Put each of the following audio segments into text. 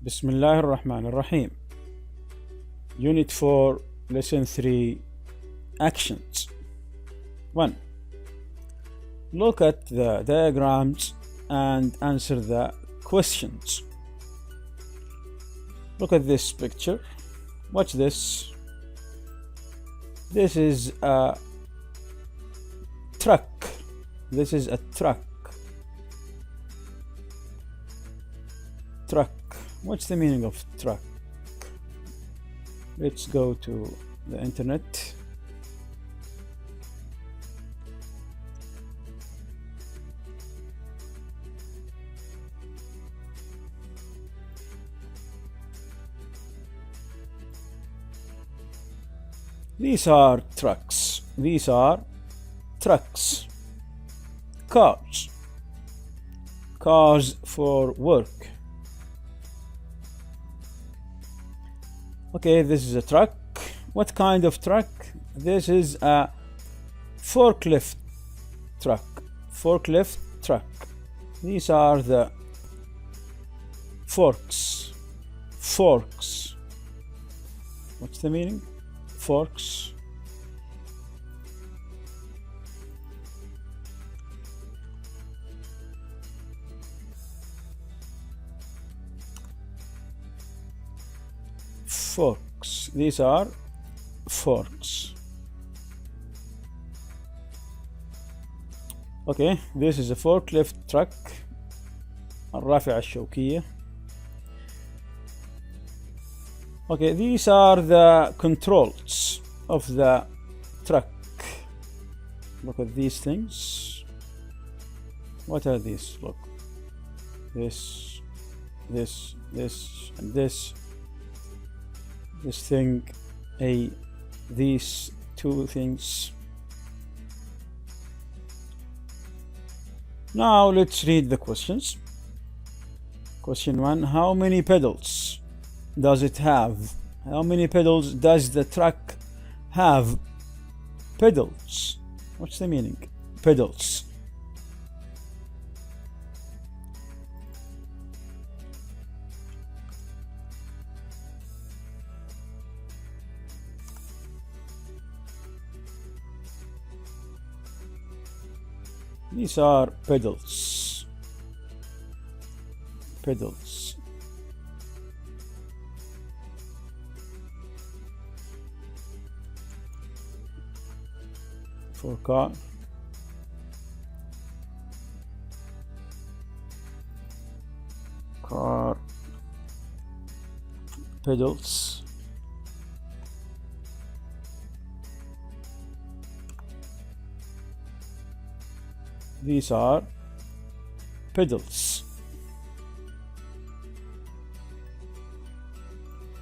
بسم الله الرحمن الرحيم. Unit 4, Lesson 3, Actions. 1. Look at the diagrams and answer the questions. Look at this picture. Watch this. This is a truck. This is a truck. Truck. What's the meaning of truck? Let's go to the internet. These are trucks. These are trucks. Cars. Cars for work. Okay, this is a truck. What kind of truck? This is a forklift truck. Forklift truck. These are the forks. Forks. What's the meaning? Forks. Forks. These are forks. Okay, this is a forklift truck. الرافعة الشوكية. Okay, these are the controls of the truck. Look at these things. What are these? Look. This, and this. This thing, these two things. Now let's read the questions. Question 1. How many pedals does it have? How many pedals does the truck have? Pedals. What's the meaning? Pedals. These are pedals. Pedals. For car. Car. Pedals. These are pedals.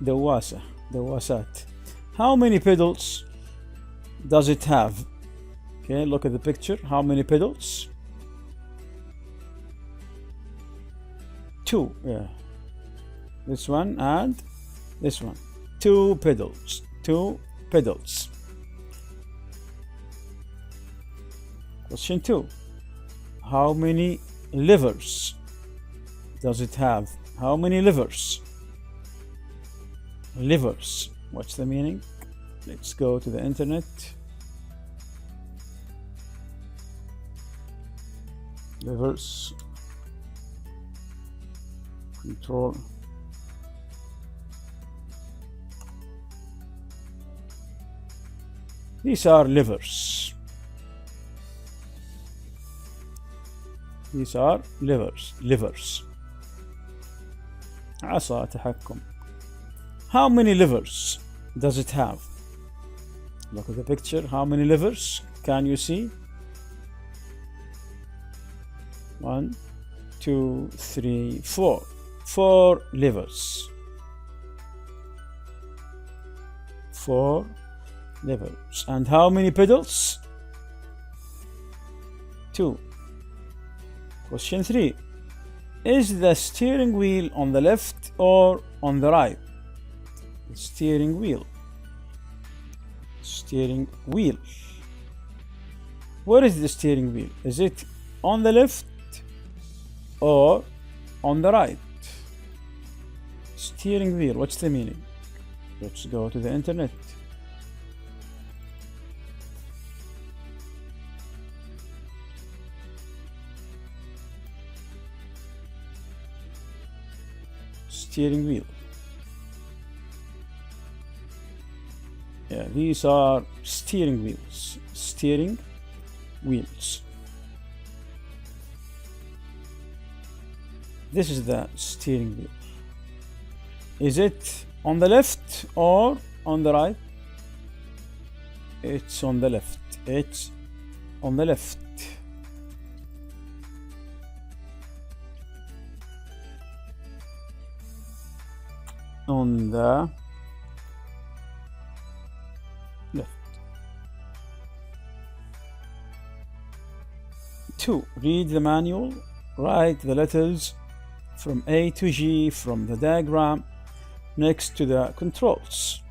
دواسات. How many pedals does it have? Okay, look at the picture. How many pedals? 2. Yeah. This one and this one. 2 pedals. 2 pedals. Question 2. How many levers does it have? How many levers? Levers. What's the meaning? Let's go to the internet. Levers. Control. These are levers. These are levers. Levers. عصا تحكم. How many levers does it have? Look at the picture. How many levers can you see? 1, 2, 3, 4. 4 levers. 4 levers. And how many pedals? 2. Question 3. Is the steering wheel on the left or on the right? The steering wheel. Steering wheel. Where is the steering wheel? Is it on the left or on the right? Steering wheel, what's the meaning? Let's go to the internet. Steering wheel. Yeah, these are steering wheels. Steering wheels. This is the steering wheel. Is it on the left or on the right? It's on the left. It's on the left. On the left. 2. Read the manual. Write the letters from A to G from the diagram next to the controls.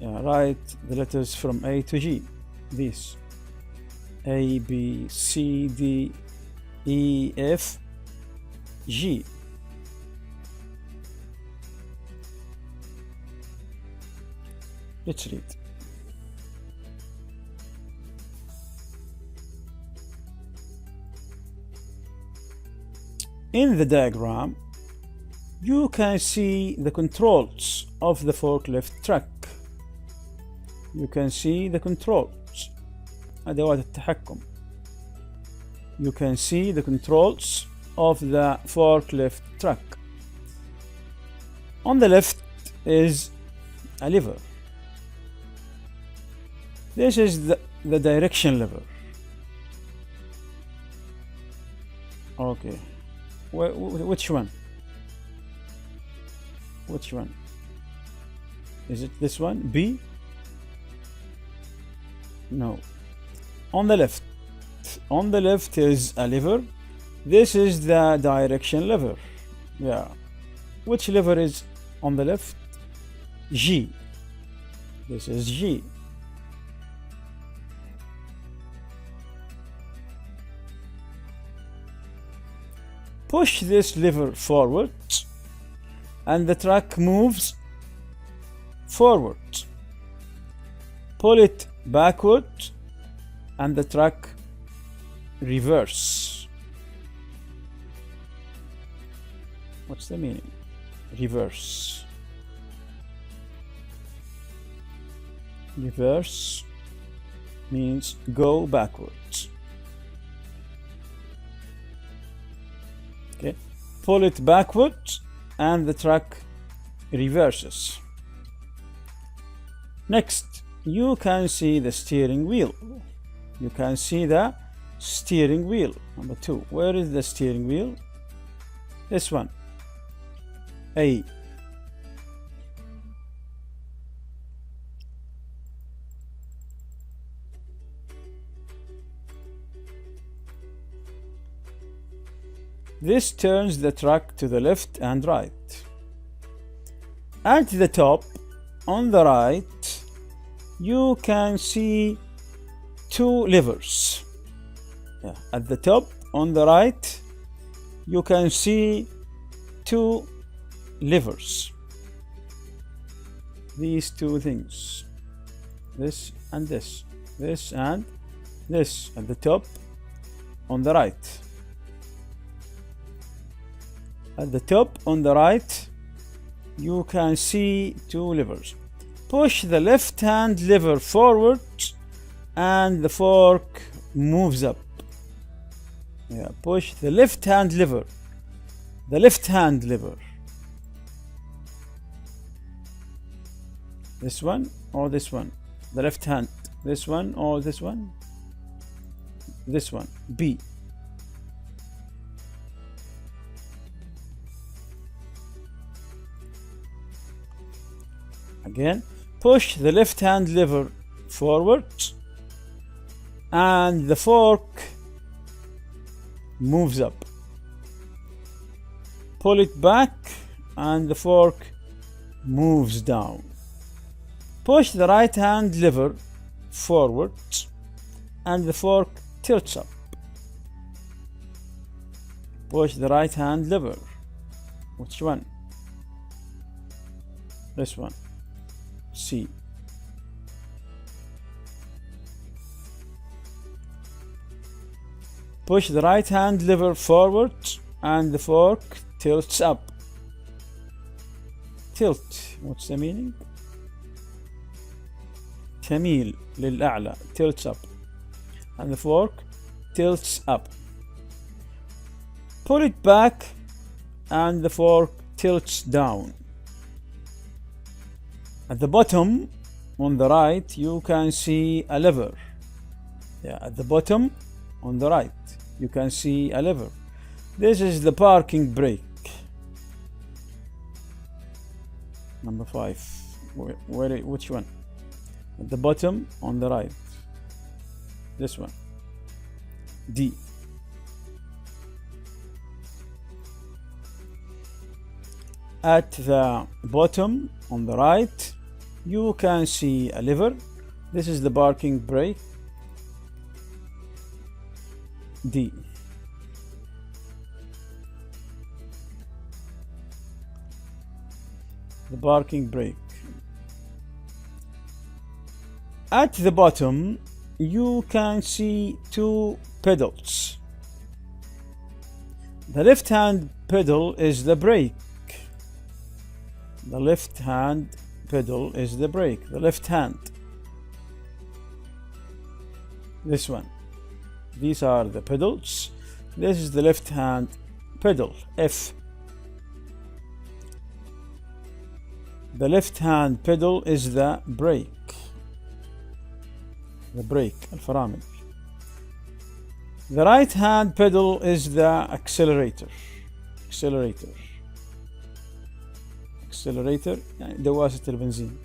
Yeah, write the letters from A to G. These A, B, C, D, E, F, G. Let's read. In the diagram, you can see the controls of the forklift truck. You can see the controls. أدوات التحكم. You can see the controls of the forklift truck. On the left is a lever. This is the direction lever. Okay. Which one? Which one? Is it this one? B? No. On the left. On the left is a lever. This is the direction lever. Yeah. Which lever is on the left? G. This is G. Push this lever forward and the truck moves forward. Pull it backward and the truck reverse. What's the meaning? Reverse. Reverse means go backwards. Okay. Pull it backwards and the truck reverses. Next, you can see the steering wheel. You can see the steering wheel. Number 2. Where is the steering wheel? This one. A. This turns the truck to the left and right. At the top, on the right, you can see 2 levers. Yeah. At the top, on the right, you can see 2 levers. These 2 things. This and this. This and this. At the top, on the right. At the top on the right, you can see 2 levers. Push the left hand lever forward and the fork moves up. Yeah, push the left hand lever. The left hand lever. This one or this one? The left hand. This one or this one? This one. B. Again, push the left hand lever forward and the fork moves up. Pull it back and the fork moves down. Push the right hand lever forward and the fork tilts up. Push the right hand lever. Which one? This one. C. Push the right hand lever forward and the fork tilts up. Tilt, what's the meaning? تميل للأعلى, tilts up, and the fork tilts up. Pull it back and the fork tilts down. At the bottom on the right you can see a lever. At the bottom on the right you can see a lever. This is the parking brake. Number 5. Which one? At the bottom on the right. This one. D. At the bottom on the right you can see a lever. This is the parking brake. D. The parking brake. At the bottom you can see 2 pedals. The left hand pedal is the brake. The left hand pedal is the brake. The left hand. This one. These are the pedals. This is the left hand pedal, F. The left hand pedal is the brake. The brake, الفرامل. The right hand pedal is the accelerator. Accelerator. Accelerator يعني دواسة البنزين.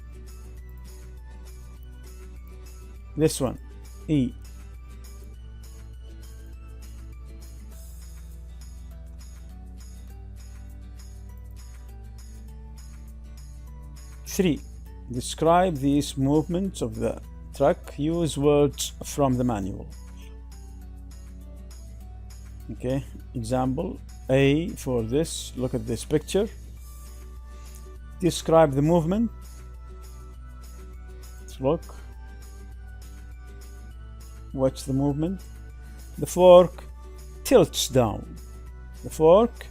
This one, E. Three. Describe these movements of the truck. Use words from the manual. Okay, example A for this. Look at this picture. Describe the movement. Let's look. Watch the movement. The fork tilts down. The fork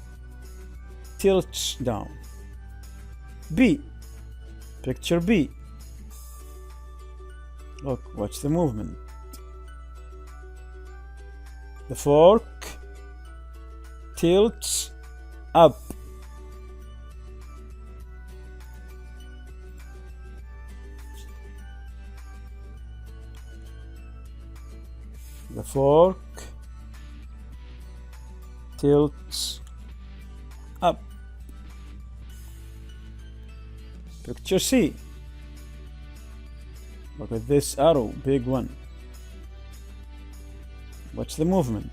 tilts down. B. Picture B. Look, watch the movement. The fork tilts up. The fork tilts up. Picture C. Look at this arrow, big one. Watch the movement.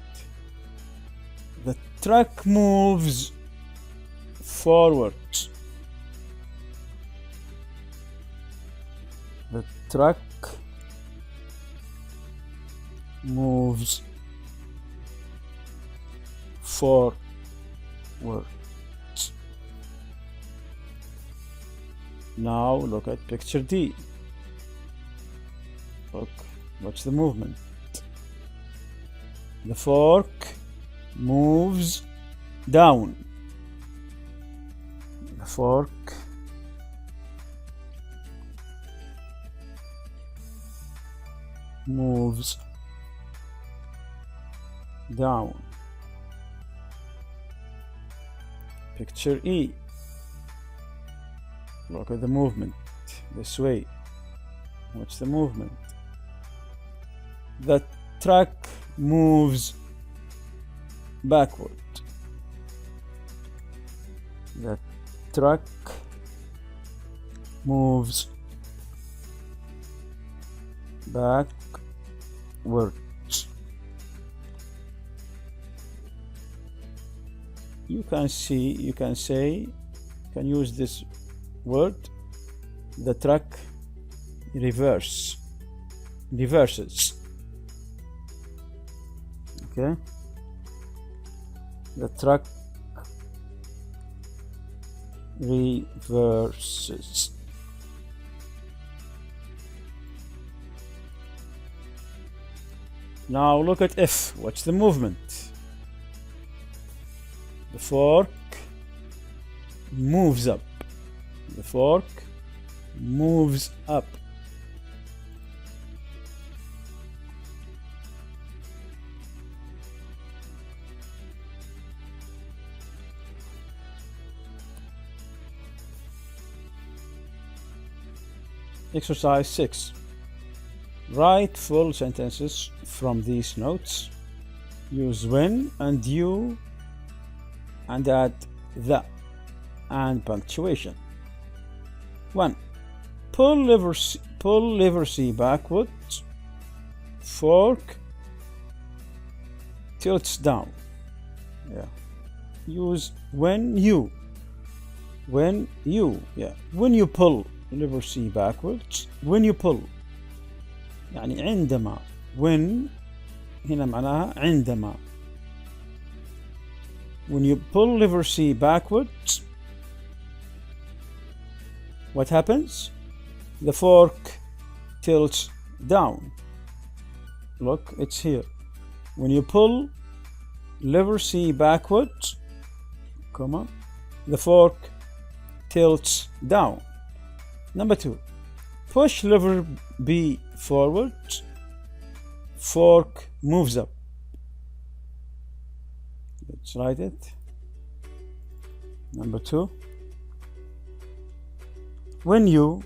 The truck moves forward. The truck moves forward. Now look at picture D. Look, watch the movement. The fork moves down. The fork moves down. Picture E. Look at the movement this way. Watch the movement. The truck moves backward. The truck moves backwards. You can see, you can say, you can use this word. The truck reverses. Okay, the truck reverses. Now look at F. What's the movement? The fork moves up. The fork moves up. Exercise 6. Write full sentences from these notes. Use when and you and add the and punctuation. 1. Pull lever C backwards. Fork tilts down. Yeah. Use when you. When you. Yeah. When you pull lever C backwards. When you pull. يعني عندما. When هنا معناها عندما. When you pull lever C backwards, what happens? The fork tilts down. Look, it's here. When you pull lever C backwards, comma, the fork tilts down. Number 2. Push lever B forward, fork moves up. Let's write it. Number 2. When you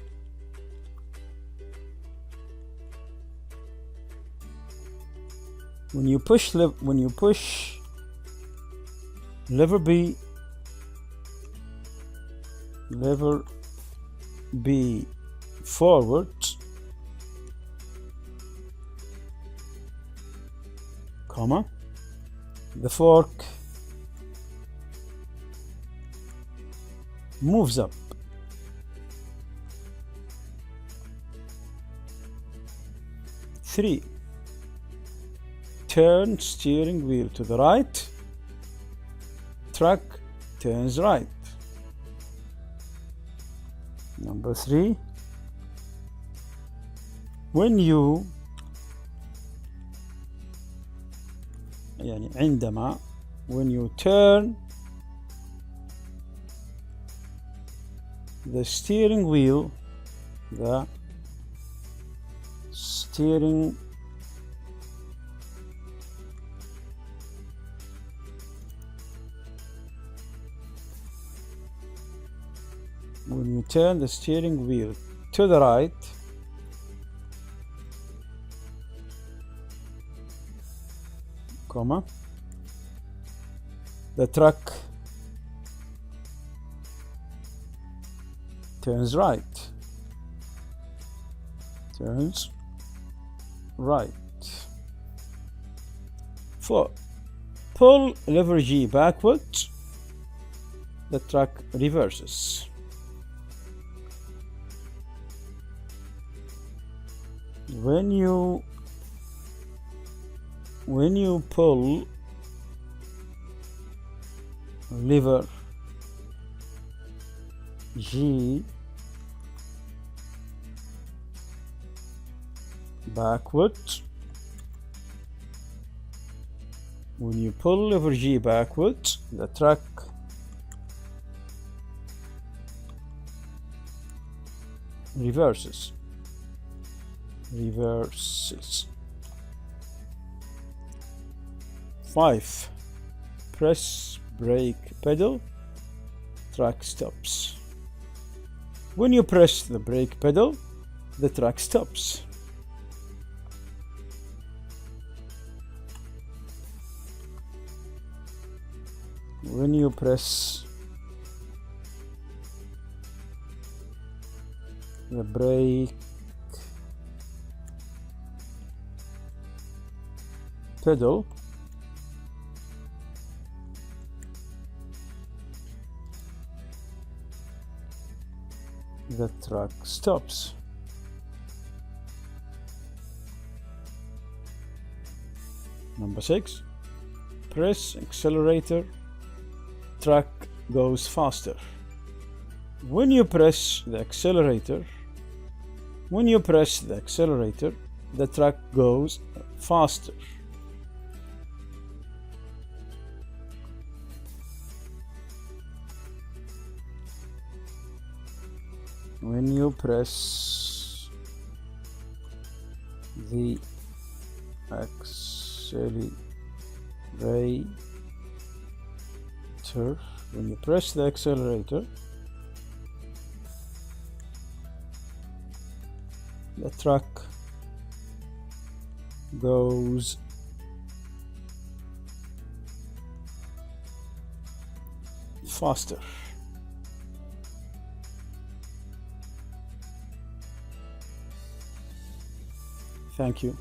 push lever B forward, comma, the fork moves up. 3. Turn steering wheel to the right. Truck turns right. Number 3. When you يعني عندما when you turn the steering wheel when you turn the steering wheel to the right, comma, the truck turns right. Turns right. 4. Pull lever G backwards. The truck reverses. When you pull lever G backwards, when you pull lever G backwards, the truck reverses. 5. Press brake pedal, truck stops. When you press the brake pedal, the truck stops. When you press the brake pedal, the truck stops. Number 6. Press accelerator, truck goes faster. When you press the accelerator, the truck goes faster. when you press the accelerator, when you press the accelerator, the truck goes faster. Thank you.